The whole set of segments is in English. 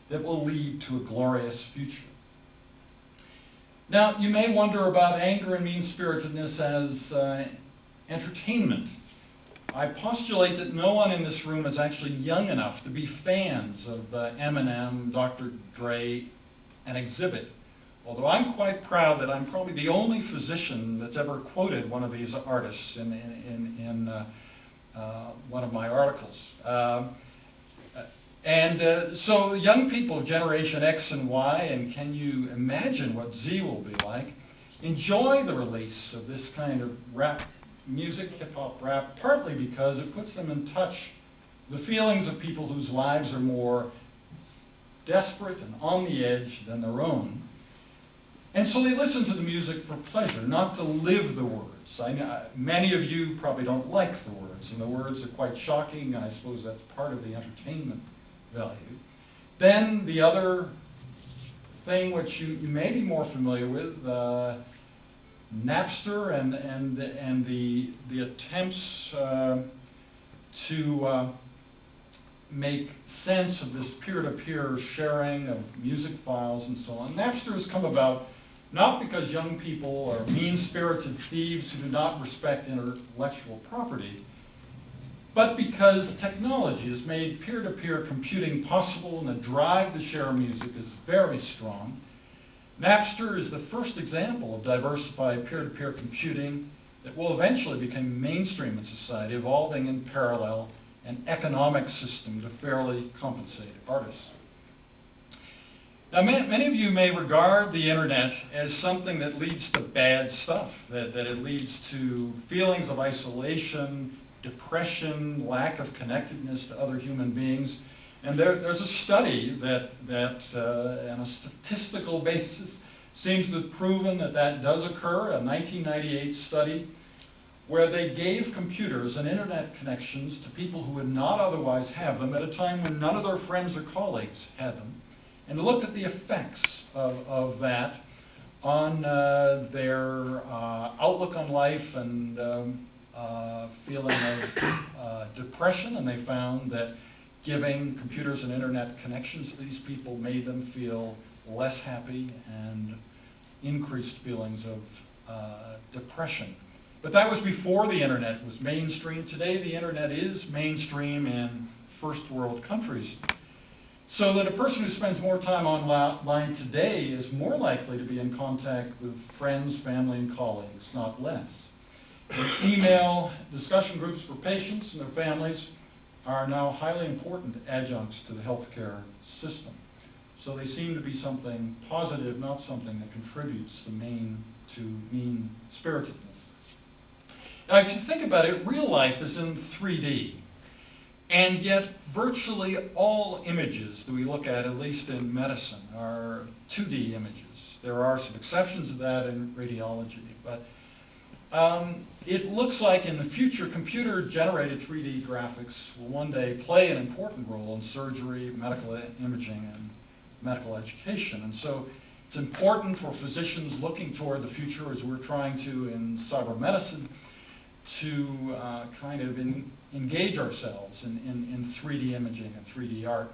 that will lead to a glorious future. Now, you may wonder about anger and mean-spiritedness as entertainment. I postulate that no one in this room is actually young enough to be fans of Eminem, Dr. Dre, and Exhibit. Although I'm quite proud that I'm probably the only physician that's ever quoted one of these artists in one of my articles. So young people of Generation X and Y, and can you imagine what Z will be like, enjoy the release of this kind of rap music, hip-hop rap, partly because it puts them in touch with the feelings of people whose lives are more desperate and on the edge than their own. And so they listen to the music for pleasure, not to live the words. Many of you probably don't like the words, and the words are quite shocking, and I suppose that's part of the entertainment value. Then the other thing which you may be more familiar with, Napster and the attempts to make sense of this peer-to-peer sharing of music files and so on. Napster has come about not because young people are mean-spirited thieves who do not respect intellectual property, but because technology has made peer-to-peer computing possible and the drive to share music is very strong. Napster is the first example of diversified peer-to-peer computing that will eventually become mainstream in society, evolving in parallel an economic system to fairly compensate artists. Now, many of you may regard the internet as something that leads to bad stuff, that it leads to feelings of isolation, depression, lack of connectedness to other human beings. And there's a study that on a statistical basis seems to have proven that does occur, a 1998 study where they gave computers and internet connections to people who would not otherwise have them at a time when none of their friends or colleagues had them, and looked at the effects of that on their outlook on life and feeling of depression, and they found that giving computers and internet connections to these people made them feel less happy and increased feelings of depression. But that was before the internet was mainstream. Today the internet is mainstream in first world countries. So that a person who spends more time online today is more likely to be in contact with friends, family, and colleagues, not less. Email discussion groups for patients and their families are now highly important adjuncts to the healthcare system. So they seem to be something positive, not something that contributes to mean-spiritedness. Now, if you think about it, real life is in 3D. And yet, virtually all images that we look at least in medicine, are 2D images. There are some exceptions to that in radiology, but it looks like in the future, computer-generated 3D graphics will one day play an important role in surgery, medical imaging, and medical education. And so it's important for physicians looking toward the future, as we're trying to in cyberMedicine, to kind of engage ourselves in 3D imaging and 3D art.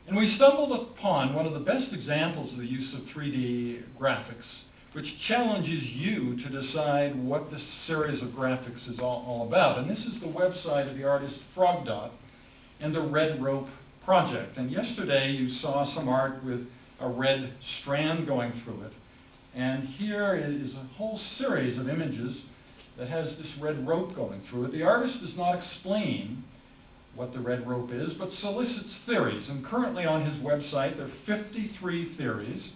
And we stumbled upon one of the best examples of the use of 3D graphics, which challenges you to decide what this series of graphics is all about. And this is the website of the artist Frogdot and the RedRope project. And yesterday you saw some art with a red strand going through it. And here is a whole series of images that has this red rope going through it. The artist does not explain what the red rope is, but solicits theories. And currently on his website, there are 53 theories.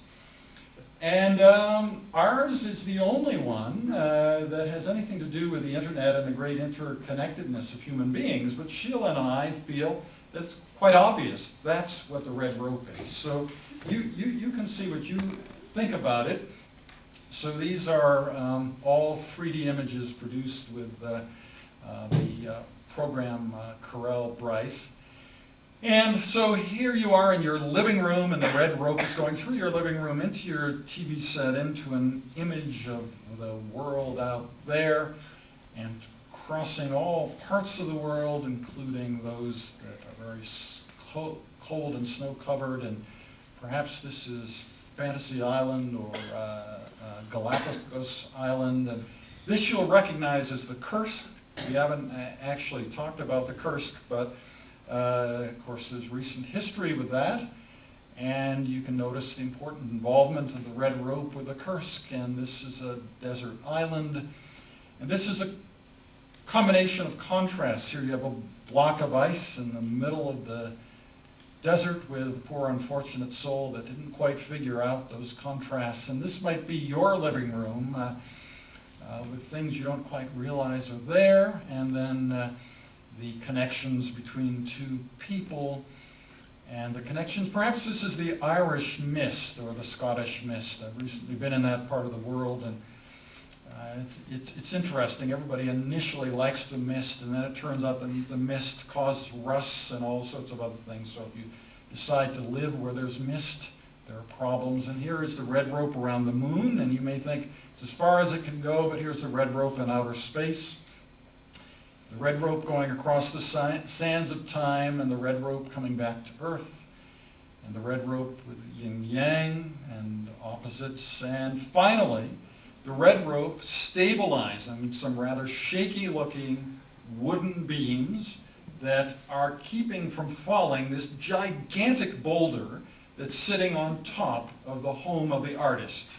And ours is the only one that has anything to do with the internet and the great interconnectedness of human beings. But Sheila and I feel that's quite obvious. That's what the red rope is. So you can see what you think about it. So these are all 3D images produced with the program Corel Bryce. And so here you are in your living room, and the red rope is going through your living room into your TV set, into an image of the world out there, and crossing all parts of the world, including those that are very cold and snow-covered, and perhaps this is Fantasy Island or Galapagos Island. And this you'll recognize as the Kursk. We haven't actually talked about the Kursk, but of course there's recent history with that. And you can notice the important involvement of the RedRope with the Kursk. And this is a desert island. And this is a combination of contrasts. Here you have a block of ice in the middle of the desert with a poor unfortunate soul that didn't quite figure out those contrasts. And this might be your living room with things you don't quite realize are there, and then the connections between two people and the connections. Perhaps this is the Irish mist or the Scottish mist. I've recently been in that part of the world, and it's interesting. Everybody initially likes the mist, and then it turns out the mist causes rusts and all sorts of other things. So if you decide to live where there's mist, there are problems. And here is the RedRope around the moon, and you may think it's as far as it can go, but here's the RedRope in outer space. The RedRope going across the sands of time, and the RedRope coming back to Earth, and the RedRope with yin-yang and opposites, and finally, the RedRope stabilizing some rather shaky-looking wooden beams that are keeping from falling this gigantic boulder that's sitting on top of the home of the artist.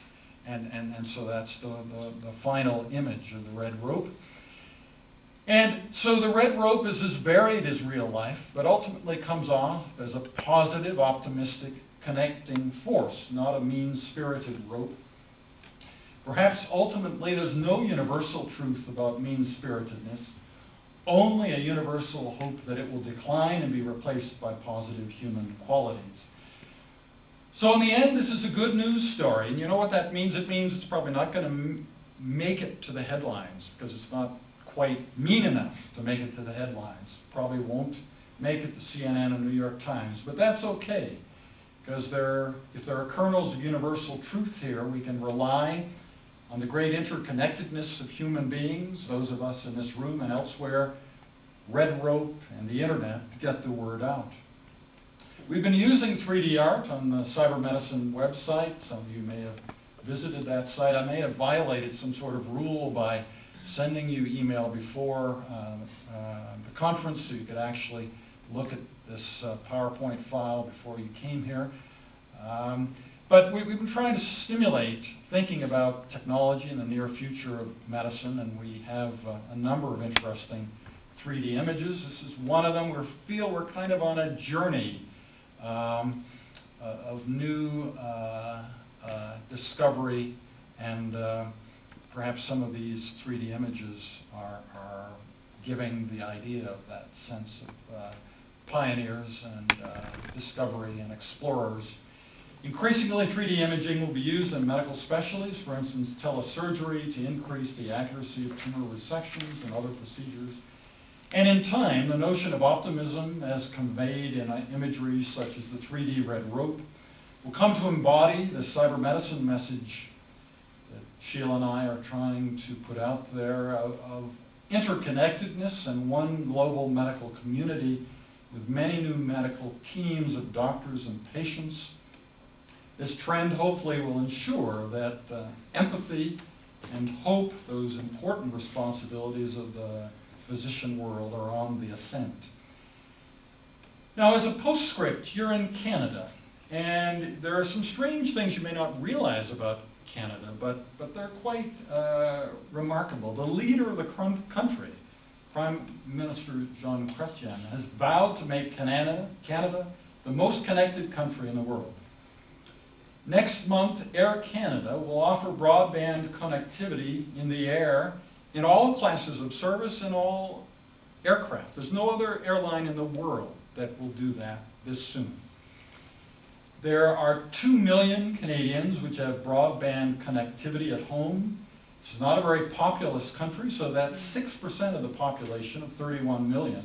And so that's the final image of the RedRope. And so the RedRope is as varied as real life, but ultimately comes off as a positive, optimistic, connecting force, not a mean-spirited rope. Perhaps ultimately there's no universal truth about mean-spiritedness, only a universal hope that it will decline and be replaced by positive human qualities. So in the end, this is a good news story, and you know what that means? It means it's probably not going to make it to the headlines, because it's not quite mean enough to make it to the headlines. Probably won't make it to CNN and New York Times, but that's okay, because if there are kernels of universal truth here, we can rely on the great interconnectedness of human beings, those of us in this room and elsewhere, RedRope and the internet, to get the word out. We've been using 3D art on the cyberMedicine website. Some of you may have visited that site. I may have violated some sort of rule by sending you email before the conference so you could actually look at this PowerPoint file before you came here. But we've been trying to stimulate thinking about technology in the near future of medicine, and we have a number of interesting 3D images. This is one of them. We feel we're kind of on a journey of new discovery, and perhaps some of these 3D images are giving the idea of that sense of pioneers and discovery and explorers. Increasingly, 3D imaging will be used in medical specialties, for instance, telesurgery, to increase the accuracy of tumor resections and other procedures. And in time, the notion of optimism, as conveyed in imagery such as the 3D RedRope, will come to embody the cyberMedicine message that Sheila and I are trying to put out there of interconnectedness and one global medical community with many new medical teams of doctors and patients. This trend hopefully will ensure that empathy and hope, those important responsibilities of the physician world, are on the ascent. Now, as a postscript, you're in Canada, and there are some strange things you may not realize about Canada, but they're quite remarkable. The leader of the country, Prime Minister Jean Chrétien, has vowed to make Canada the most connected country in the world. Next month, Air Canada will offer broadband connectivity in the air in all classes of service and all aircraft. There's no other airline in the world that will do that this soon. There are 2 million Canadians which have broadband connectivity at home. This is not a very populous country, so that's 6% of the population of 31 million.